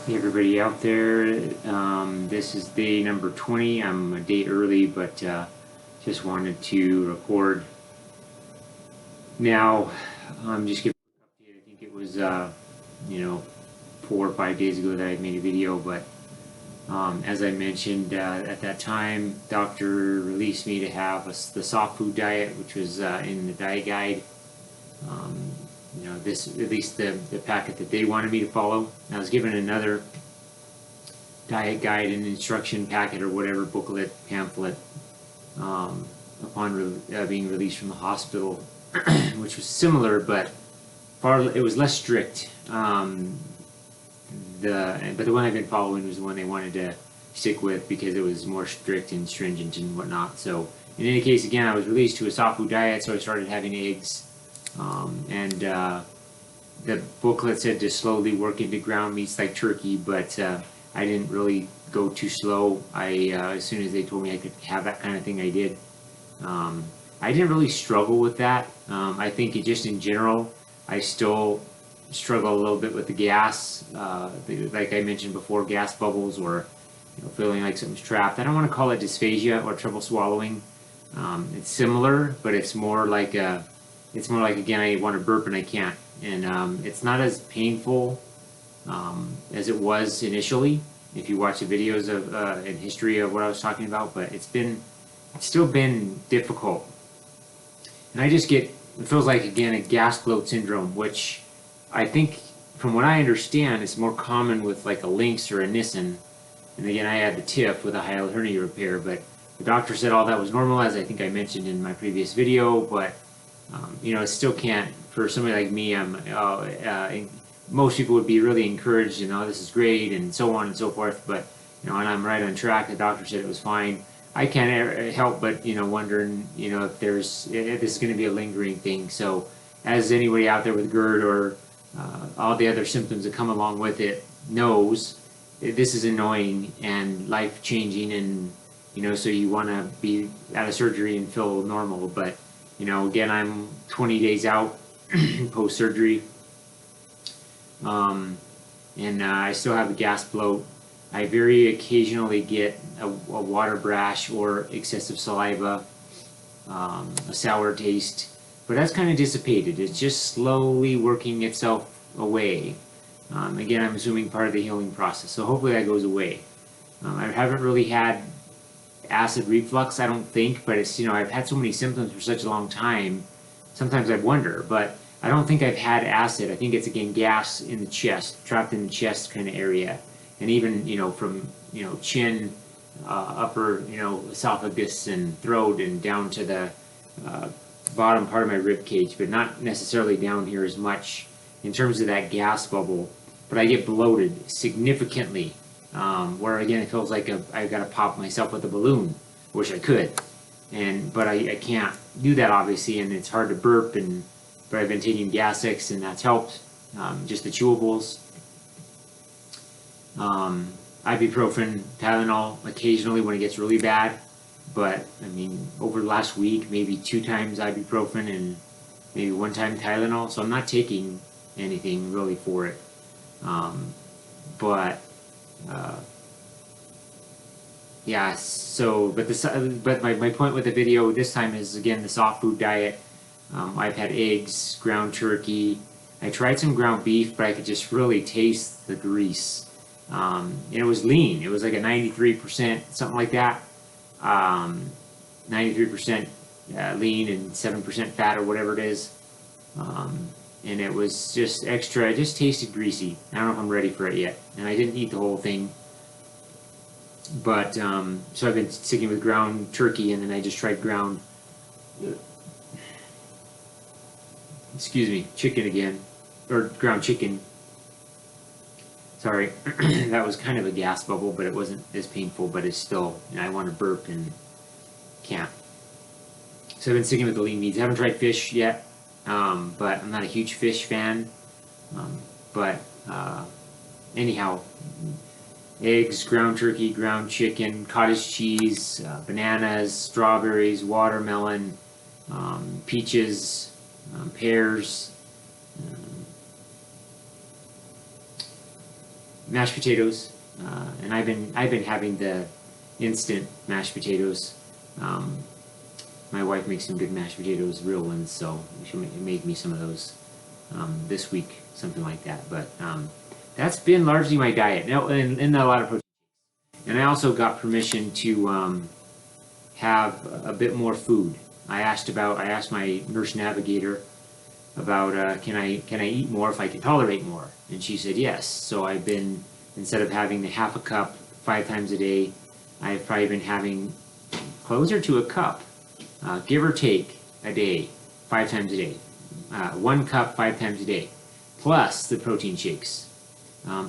Hey everybody out there, this is day number 20. I'm a day early, but just wanted to record. Now, I'm just giving an update. I think it was, 4 or 5 days ago that I made a video, but as I mentioned at that time, doctor released me to have the soft food diet, which was in the diet guide. This, at least the packet that they wanted me to follow. I was given another diet guide and instruction packet or whatever, booklet, pamphlet, upon being released from the hospital, which was similar, but it was less strict. But the one I've been following was the one they wanted to stick with because it was more strict and stringent and whatnot. So in any case, again, I was released to a soft food diet, so I started having eggs. The booklet said to slowly work into ground meats like turkey, but I didn't really go too slow. As soon as they told me I could have that kind of thing, I did. I didn't really struggle with that. I think just in general, I still struggle a little bit with the gas, like I mentioned before, gas bubbles or feeling like something's trapped. I don't want to call it dysphagia or trouble swallowing. It's similar, but it's more like again, I want to burp and I can't, and it's not as painful as it was initially. If you watch the videos of in history of what I was talking about, but it's still been difficult, and it feels like again a gas bloat syndrome, which I think, from what I understand, is more common with like a Lynx or a Nissan. And again, I had the TIF with a hiatal hernia repair, but the doctor said all that was normal, as I think I mentioned in my previous video. But it still can't. For somebody like me, most people would be really encouraged, this is great, and so on and so forth. But and I'm right on track. The doctor said it was fine. I can't help but wondering if this is going to be a lingering thing. So as anybody out there with GERD or all the other symptoms that come along with it knows, this is annoying and life changing, and so you want to be out of surgery and feel normal. But again, I'm 20 days out post surgery, and I still have a gas bloat. I very occasionally get a water brash or excessive saliva, a sour taste, but that's kind of dissipated. It's just slowly working itself away. Again, I'm assuming part of the healing process, so hopefully that goes away. I haven't really had acid reflux, I don't think, but it's I've had so many symptoms for such a long time. Sometimes I wonder, but I don't think I've had acid. I think it's again gas in the chest, trapped in the chest kind of area, and even from chin, upper esophagus and throat and down to the bottom part of my rib cage, but not necessarily down here as much in terms of that gas bubble. But I get bloated significantly, where again it feels like I've got to pop myself with a balloon. Wish I could, but I can't do that obviously, and it's hard to burp. But I've been taking Gas-X, and that's helped. Just the chewables, ibuprofen, Tylenol occasionally when it gets really bad. But I mean, over the last week, maybe 2 times ibuprofen and maybe 1 time Tylenol. So I'm not taking anything really for it. Yeah. So, but my point with the video this time is again the soft food diet. I've had eggs, ground turkey. I tried some ground beef, but I could just really taste the grease. And it was lean. It was like a 93%, something like that. 93% lean and 7% fat or whatever it is. And it was just extra. It just tasted greasy. I don't know if I'm ready for it yet. And I didn't eat the whole thing. But so I've been sticking with ground turkey, and then I just tried ground chicken again, or ground chicken. Sorry, that was kind of a gas bubble, but it wasn't as painful, but it's still, I want to burp and can't. So I've been sticking with the lean meats. I haven't tried fish yet, but I'm not a huge fish fan. Anyhow, eggs, ground turkey, ground chicken, cottage cheese, bananas, strawberries, watermelon, peaches, pears, mashed potatoes, and I've been having the instant mashed potatoes. My wife makes some good mashed potatoes, real ones, so she made me some of those this week, something like that. But that's been largely my diet. Now, and a lot of protein. And I also got permission to have a bit more food. I asked my nurse navigator about can I eat more if I can tolerate more, and she said yes. So I've been, instead of having the half a cup 5 times a day, I've probably been having closer to a cup, give or take, a day, 5 times a day. 1 cup 5 times a day, plus the protein shakes,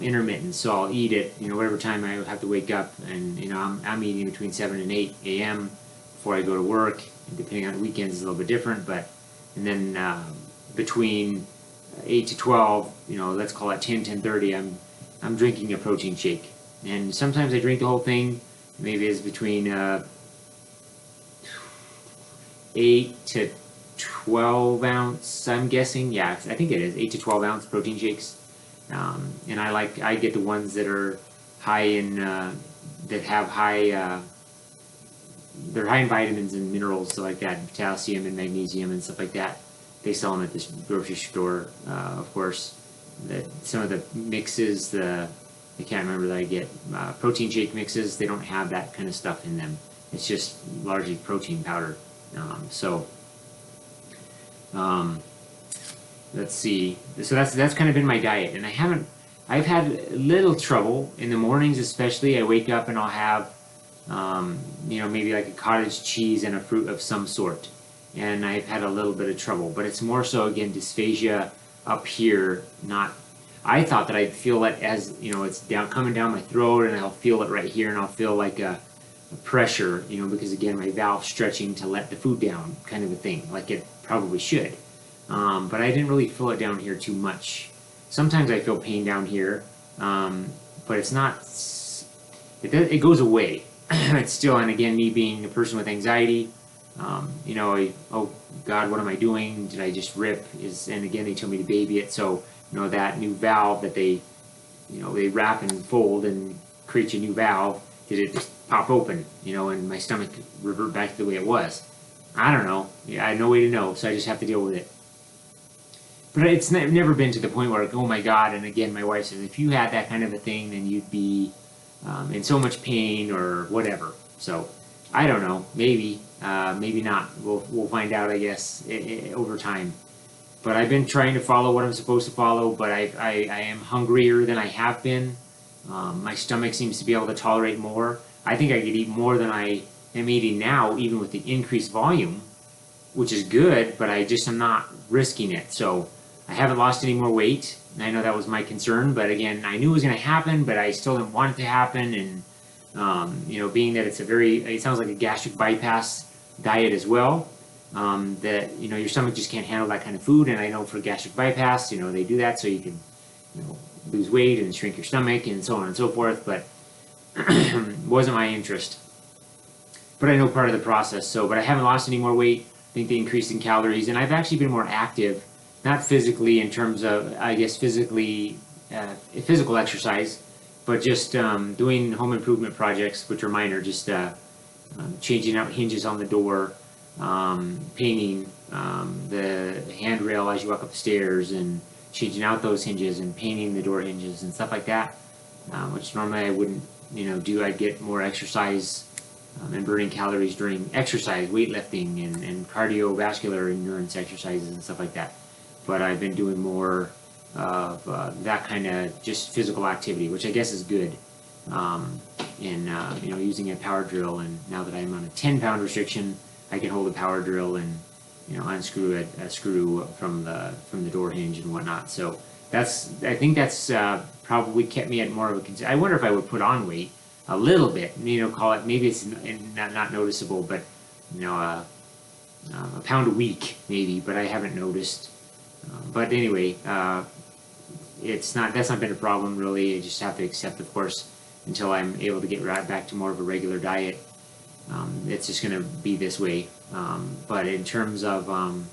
intermittent. So I'll eat it, whatever time I have to wake up, and I'm eating between 7 and 8 a.m. before I go to work. And depending on weekends, it's a little bit different, and then between 8 to 12, let's call it 10:30, I'm drinking a protein shake, and sometimes I drink the whole thing. Maybe it's between 8 to 12 ounce, I'm guessing. Yeah, I think it is 8 to 12 ounce protein shakes. And I get the ones that are high in, that have they're high in vitamins and minerals, so like that, potassium and magnesium and stuff like that. They sell them at this grocery store, of course. Some of the mixes, I can't remember that I get, protein shake mixes, they don't have that kind of stuff in them. It's just largely protein powder. Let's see. So that's kind of been my diet, and I've had little trouble in the mornings, especially. I wake up and I'll have, maybe like a cottage cheese and a fruit of some sort, and I've had a little bit of trouble, but it's more so, again, dysphagia up here. I thought that I'd feel it as, it's coming down my throat, and I'll feel it right here, and I'll feel like a pressure, because again, my valve stretching to let the food down, kind of a thing, like it probably should. But I didn't really feel it down here too much. Sometimes I feel pain down here, but it's not, it goes away. It's still, and again, me being a person with anxiety, oh God, what am I doing? Did I just rip? And again, they told me to baby it. So, that new valve that they wrap and fold and create a new valve, did it just pop open, and my stomach revert back to the way it was? I don't know. I had no way to know, so I just have to deal with it. But it's never been to the point where, oh my God, and again, my wife says, if you had that kind of a thing, then you'd be in so much pain or whatever. So, I don't know. Maybe, maybe not. We'll find out, I guess, over time. But I've been trying to follow what I'm supposed to follow, but I am hungrier than I have been. My stomach seems to be able to tolerate more. I think I could eat more than I am eating now, even with the increased volume, which is good, but I'm not risking it. So I haven't lost any more weight, and I know that was my concern, but again, I knew it was going to happen, but I still didn't want it to happen. And being that it sounds like a gastric bypass diet as well, that your stomach just can't handle that kind of food. And I know for gastric bypass, they do that so you can lose weight and shrink your stomach and so on and so forth, but wasn't my interest. But I know part of the process. But I haven't lost any more weight. I think the increase in calories, and I've actually been more active, not physically in terms of, I guess, physical exercise, but just doing home improvement projects, which are minor, just changing out hinges on the door, painting the handrail as you walk up the stairs, and changing out those hinges and painting the door hinges and stuff like that, which normally I wouldn't do. I'd get more exercise and burning calories during exercise, weightlifting, and cardiovascular endurance exercises and stuff like that. But I've been doing more of that kind of just physical activity, which I guess is good. Using a power drill, and now that I'm on a 10-pound restriction, I can hold a power drill and unscrew a screw from the door hinge and whatnot. So I think that's probably kept me at more of a concern. I wonder if I would put on weight a little bit, call it, maybe it's not noticeable, but a pound a week maybe, but I haven't noticed. But anyway, that's not been a problem really. I just have to accept, of course, until I'm able to get right back to more of a regular diet. It's just going to be this way. But in terms of, and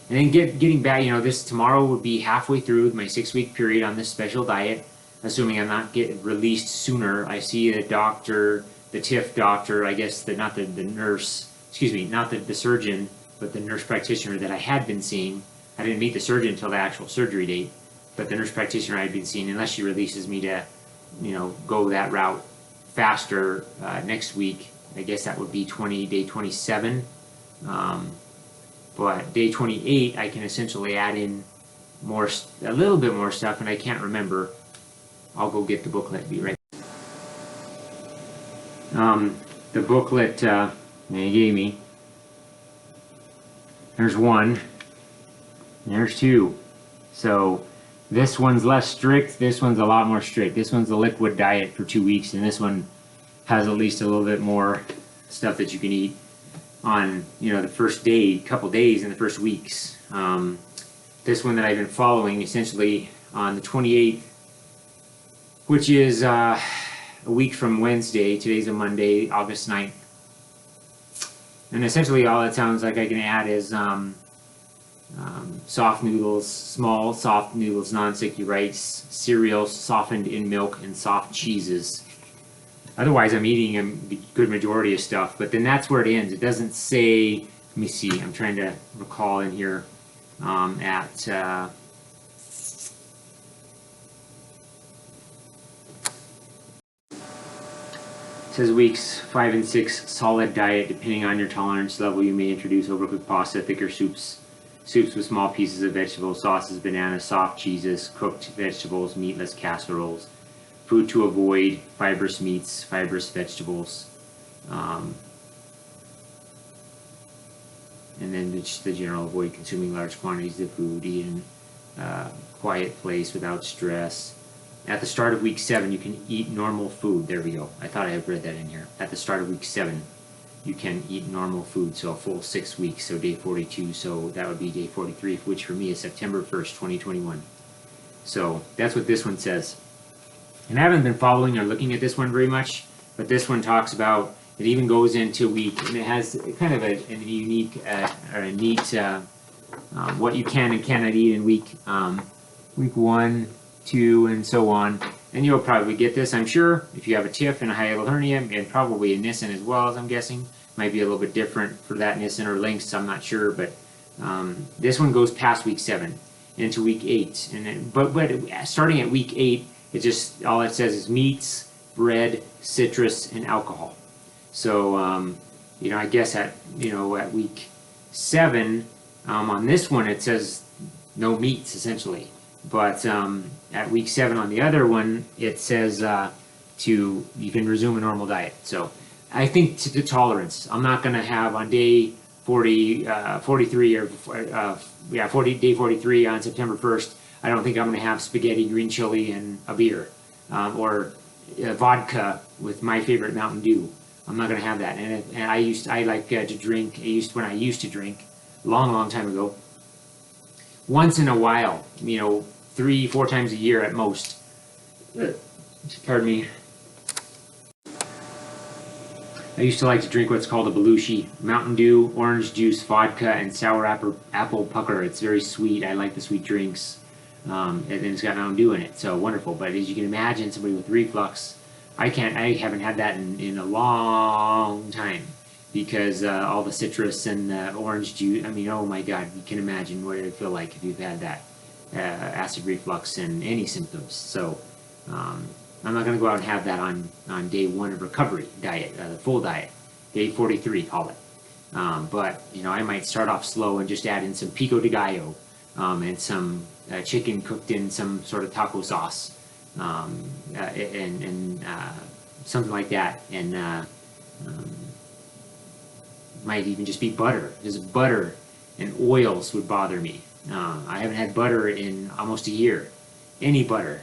then getting back, this tomorrow would be halfway through my 6-week period on this special diet. assuming I'm not getting released sooner. I see a doctor, the TIF doctor, I guess not the nurse, excuse me, not the surgeon, but the nurse practitioner that I had been seeing. I didn't meet the surgeon until the actual surgery date, but the nurse practitioner I had been seeing, unless she releases me to, go that route faster next week, I guess that would be day 27. But day 28, I can essentially add in a little bit more stuff, and I can't remember. I'll go get the booklet. Be right. The booklet they gave me. There's one. There's two. So this one's less strict. This one's a lot more strict. This one's a liquid diet for 2 weeks, and this one has at least a little bit more stuff that you can eat on, the first day, couple days in the first weeks. This one that I've been following essentially on the 28th, which is a week from Wednesday. Today's a Monday, August 9th. And essentially all it sounds like I can add is soft noodles, small soft noodles, non-sticky rice, cereals softened in milk, and soft cheeses. Otherwise, I'm eating a good majority of stuff, but then that's where it ends. It doesn't say, let me see, I'm trying to recall in here it says weeks 5 and 6, solid diet. Depending on your tolerance level, you may introduce overcooked pasta, thicker soups with small pieces of vegetables, sauces, bananas, soft cheeses, cooked vegetables, meatless casseroles. Food to avoid: fibrous meats, fibrous vegetables, and then just the general avoid consuming large quantities of food, eat in a quiet place without stress. At the start of week 7, you can eat normal food. There we go. I thought I had read that in here. At the start of week 7, you can eat normal food, so a full 6 weeks, so day 42, so that would be day 43, which for me is September 1st, 2021. So that's what this one says. And I haven't been following or looking at this one very much, but this one talks about, it even goes into week, and it has kind of a unique or a neat what you can and cannot eat in week 1, 2, and so on. And you'll probably get this, I'm sure, if you have a TIF and a hiatal hernia, and probably a Nissen as well, as I'm guessing. Might be a little bit different for that Nissen or Lynx, I'm not sure, but this one goes past week 7 into week 8. And then, but starting at week 8, it just, all it says is meats, bread, citrus, and alcohol. So, I guess at week 7, on this one, it says no meats, essentially. But at week 7 on the other one, it says you can resume a normal diet. So I think to the tolerance, I'm not going to have on day 43 day 43 on September 1st, I don't think I'm going to have spaghetti, green chili, and a beer, or vodka with my favorite Mountain Dew. I'm not going to have that. And I like to drink. When I used to drink, long time ago. Once in a while, 3-4 times a year at most. Pardon me. I used to like to drink what's called a Belushi. Mountain Dew, orange juice, vodka, and sour apple pucker. It's very sweet. I like the sweet drinks. And then it's got Mountain Dew in it, so wonderful. But as you can imagine, somebody with reflux, I haven't had that in a long time, because all the citrus and orange juice, oh my God, you can imagine what it would feel like if you've had that acid reflux and any symptoms. So I'm not going to go out and have that on day 1 of recovery diet, the full diet, day 43, call it. But I might start off slow and just add in some pico de gallo and some chicken cooked in some sort of taco sauce, and something like that, and might even just be butter. Just butter and oils would bother me. I haven't had butter in almost a year. Any butter,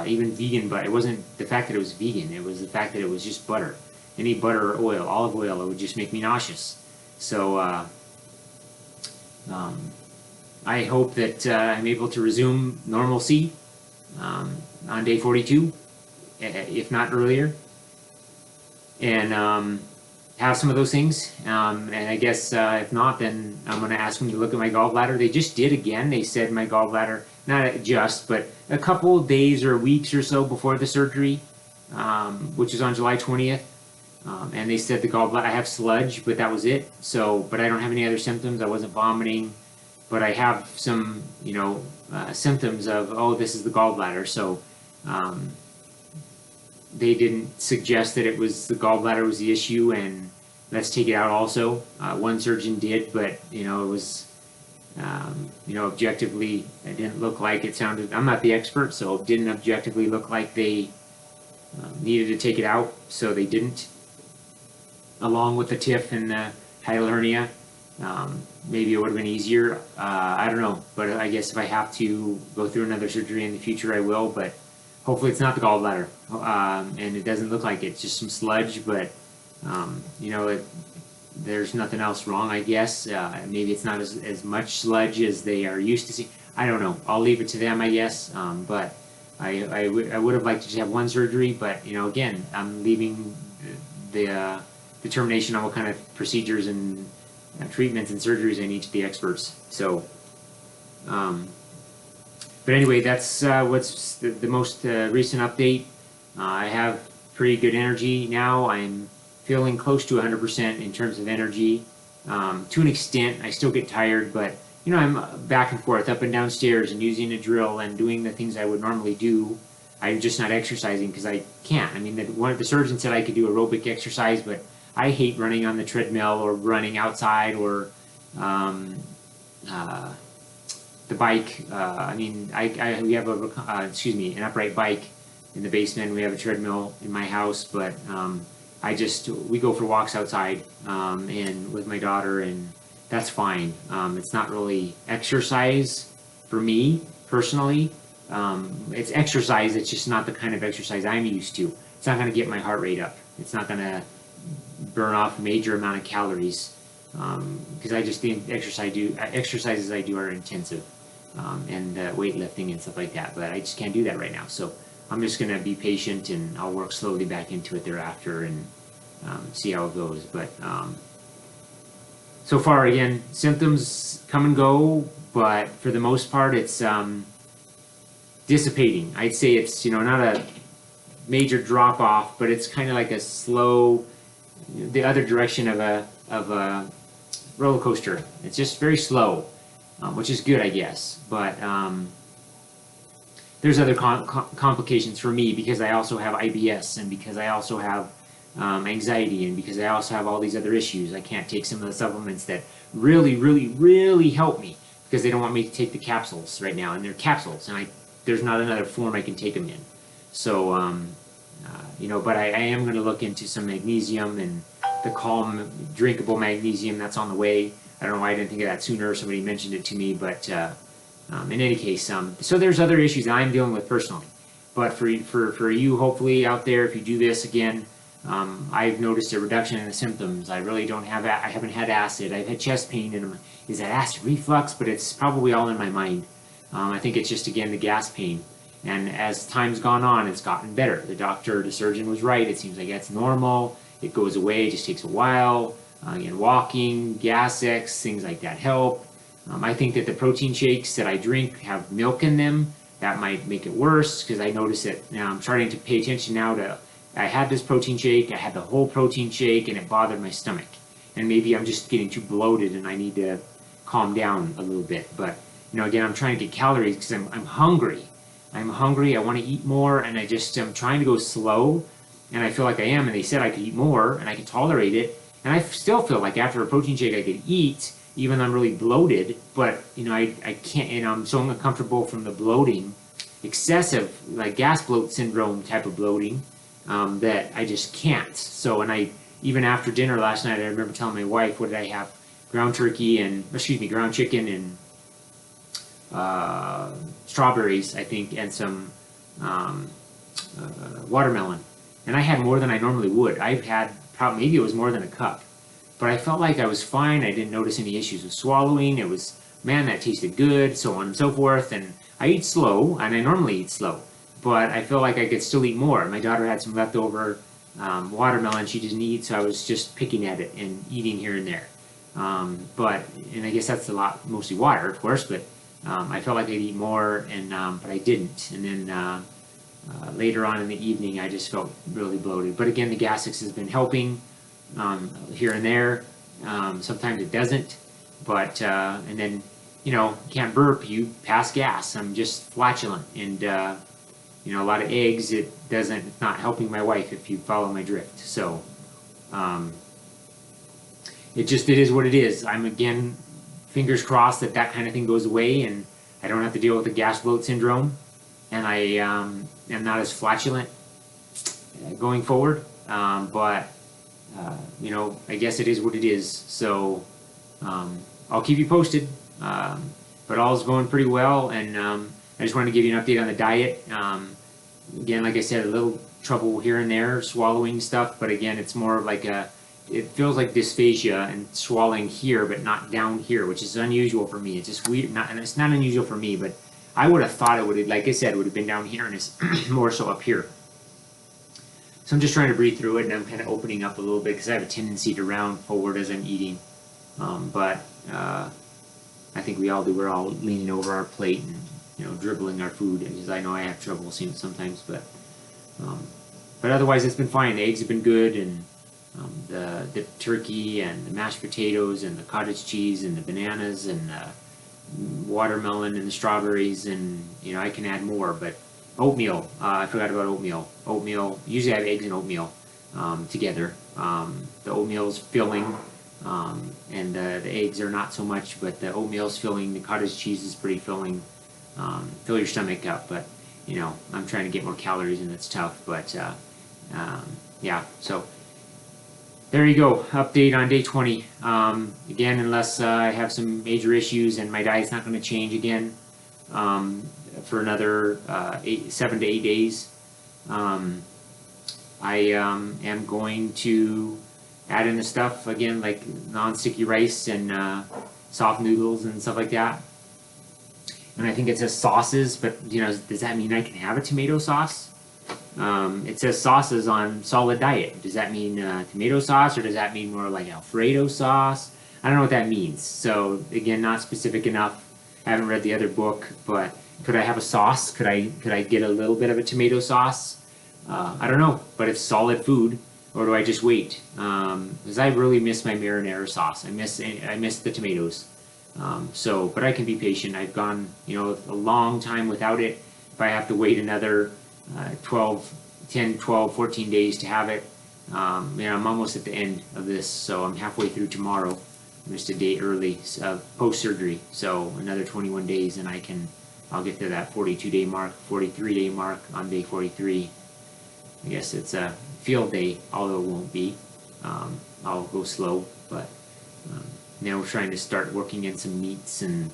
even vegan butter. It wasn't the fact that it was vegan, it was the fact that it was just butter. Any butter or oil, olive oil, it would just make me nauseous. So I hope that I'm able to resume normalcy on day 42, if not earlier, and have some of those things. And I guess if not, then I'm going to ask them to look at my gallbladder. They just did again. They said my gallbladder, not just, but a couple days or weeks or so before the surgery, which was on July 20th. And they said the gallbladder, I have sludge, but that was it. So, but I don't have any other symptoms. I wasn't vomiting, but I have some, symptoms of, oh, this is the gallbladder. So, they didn't suggest that it was the gallbladder was the issue and let's take it out also. One surgeon did, but, it was, objectively, it didn't look like it sounded, I'm not the expert, so it didn't objectively look like they needed to take it out, so they didn't. Along with the TIF and the hiatal hernia, maybe it would have been easier. I don't know, but I guess if I have to go through another surgery in the future, I will, but hopefully it's not the gallbladder. And it doesn't look like it's just some sludge, but, there's nothing else wrong, I guess. Maybe it's not as much sludge as they are used to see. I don't know. I'll leave it to them, I guess. But I would have liked to just have one surgery, but, again, I'm leaving the determination on what kind of procedures and treatments and surgeries I need to the experts. So, but anyway, that's what's the most recent update. I have pretty good energy now. I'm feeling close to 100% in terms of energy. To an extent, I still get tired, but I'm back and forth, up and down stairs, and using a drill and doing the things I would normally do. I'm just not exercising because I can't. I mean, one of the surgeons said I could do aerobic exercise, but I hate running on the treadmill or running outside or the bike. We have an upright bike in the basement. We have a treadmill in my house, but we go for walks outside and with my daughter, and that's fine. It's not really exercise for me personally. It's exercise. It's just not the kind of exercise I'm used to. It's not going to get my heart rate up. It's not going to burn off a major amount of calories because I just think exercises I do are intensive and weightlifting and stuff like that. But I just can't do that right now. So I'm just going to be patient and I'll work slowly back into it thereafter and see how it goes. But so far, again, symptoms come and go, but for the most part, it's dissipating. I'd say it's not a major drop off, but it's kind of like a slow, the other direction of a roller coaster. It's just very slow, which is good, I guess. But there's other complications for me because I also have IBS and because I also have anxiety and because I also have all these other issues. I can't take some of the supplements that really, really, really help me because they don't want me to take the capsules right now, and they're capsules, and there's not another form I can take them in. So, but I am going to look into some magnesium and the calm, drinkable magnesium that's on the way. I don't know why I didn't think of that sooner. Somebody mentioned it to me, but in any case, so there's other issues that I'm dealing with personally. But for you, hopefully out there, if you do this again, I've noticed a reduction in the symptoms. I really don't have, I haven't had acid. I've had chest pain, and is that acid reflux? But it's probably all in my mind. I think it's just, again, the gas pain. And as time's gone on, it's gotten better. The surgeon was right. It seems like that's normal. It goes away. It just takes a while. Again, walking, gas X, things like that help. I think that the protein shakes that I drink have milk in them. That might make it worse because I notice it now. I'm starting to pay attention now to, I had this protein shake, I had the whole protein shake, and it bothered my stomach. And maybe I'm just getting too bloated and I need to calm down a little bit. But, again, I'm trying to get calories because I'm hungry. I'm hungry, I want to eat more, and I'm trying to go slow, and I feel like I am, and they said I could eat more, and I could tolerate it, and I still feel like after a protein shake I could eat, even though I'm really bloated, but, I can't, and I'm so uncomfortable from the bloating, excessive, like gas bloat syndrome type of bloating, that I just can't. So, and even after dinner last night, I remember telling my wife, what did I have? Ground chicken and strawberries, I think, and some watermelon. And I had more than I normally would. I've had maybe it was more than a cup. But I felt like I was fine. I didn't notice any issues with swallowing. It was, man, that tasted good, so on and so forth. And I eat slow, and I normally eat slow. But I feel like I could still eat more. My daughter had some leftover watermelon she didn't eat, so I was just picking at it and eating here and there. And I guess that's a lot, mostly water, of course, but I felt like I'd eat more, and but I didn't. And then later on in the evening, I just felt really bloated. But again, the Gas-X has been helping here and there. Sometimes it doesn't. But and then, you know, you can't burp, you pass gas. I'm just flatulent, and you know, a lot of eggs. It's not helping my wife, if you follow my drift. So it is what it is. I'm, again, fingers crossed that kind of thing goes away, and I don't have to deal with the gas bloat syndrome, and I am not as flatulent going forward. But you know, I guess it is what it is. So I'll keep you posted. But all's going pretty well, and I just wanted to give you an update on the diet. Again, like I said, a little trouble here and there swallowing stuff, but again, it's more of like it feels like dysphagia and swallowing here, but not down here, which is unusual for me. It's just weird, and it's not unusual for me, but I would have thought it would have, like I said, would have been down here, and it's more so up here. So I'm just trying to breathe through it, and I'm kind of opening up a little bit because I have a tendency to round forward as I'm eating. But I think we all do. We're all leaning over our plate and, you know, dribbling our food, because I know I have trouble sometimes, but otherwise it's been fine. The eggs have been good, and the turkey and the mashed potatoes and the cottage cheese and the bananas and the watermelon and the strawberries, and, you know, I can add more. But oatmeal, I forgot about oatmeal. Oatmeal, usually I have eggs and oatmeal together. The oatmeal's filling, and the eggs are not so much, but the oatmeal's filling. The cottage cheese is pretty filling. Fill your stomach up, but, you know, I'm trying to get more calories, and it's tough. But yeah, so there you go. Update on day 20. Again, unless I have some major issues and my diet's not going to change again for another 7 to 8 days, I am going to add in the stuff again, like non-sticky rice and soft noodles and stuff like that. And I think it says sauces, but, you know, does that mean I can have a tomato sauce? It says sauces on solid diet. Does that mean tomato sauce, or does that mean more like Alfredo sauce? I don't know what that means. So again, not specific enough. I haven't read the other book, but could I have a sauce? Could I get a little bit of a tomato sauce? I don't know, but it's solid food. Or do I just wait? Because I really miss my marinara sauce. I miss the tomatoes. But I can be patient. I've gone, you know, a long time without it. If I have to wait another 10, 12, 14 days to have it, you know, I'm almost at the end of this. So I'm halfway through tomorrow. I'm just a day early post-surgery. So another 21 days, and I'll get to that 42-day mark, 43-day mark on day 43. I guess it's a field day, although it won't be. I'll go slow, but now we're trying to start working in some meats and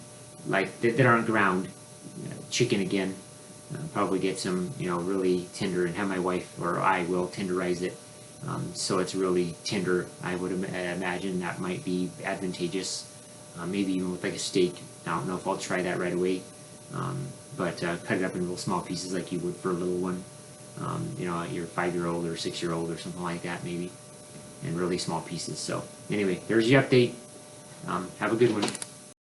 like that aren't ground. Chicken again. Probably get some, you know, really tender, and have my wife or I will tenderize it, so it's really tender. I would imagine that might be advantageous. Maybe even with like a steak. I don't know if I'll try that right away, but cut it up in little small pieces like you would for a little one. You know, your 5-year-old or 6-year-old or something like that, maybe, in really small pieces. So anyway, there's the update. Have a good one.